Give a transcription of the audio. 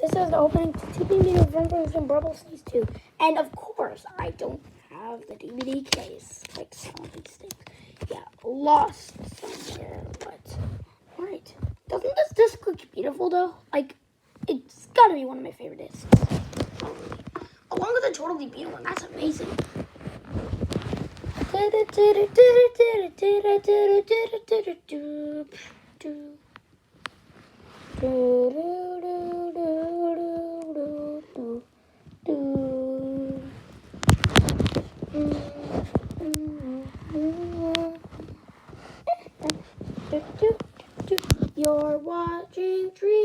This is the opening to Toopy, binoo, vroom, and burble sneeze 2. And of course, I don't have the DVD case, like some of these things. Yeah, lost somewhere, but alright. Doesn't this disc look beautiful though? Like, it's gotta be one of my favorite discs. Along with the Totally binoo one, that's amazing. You're watching 3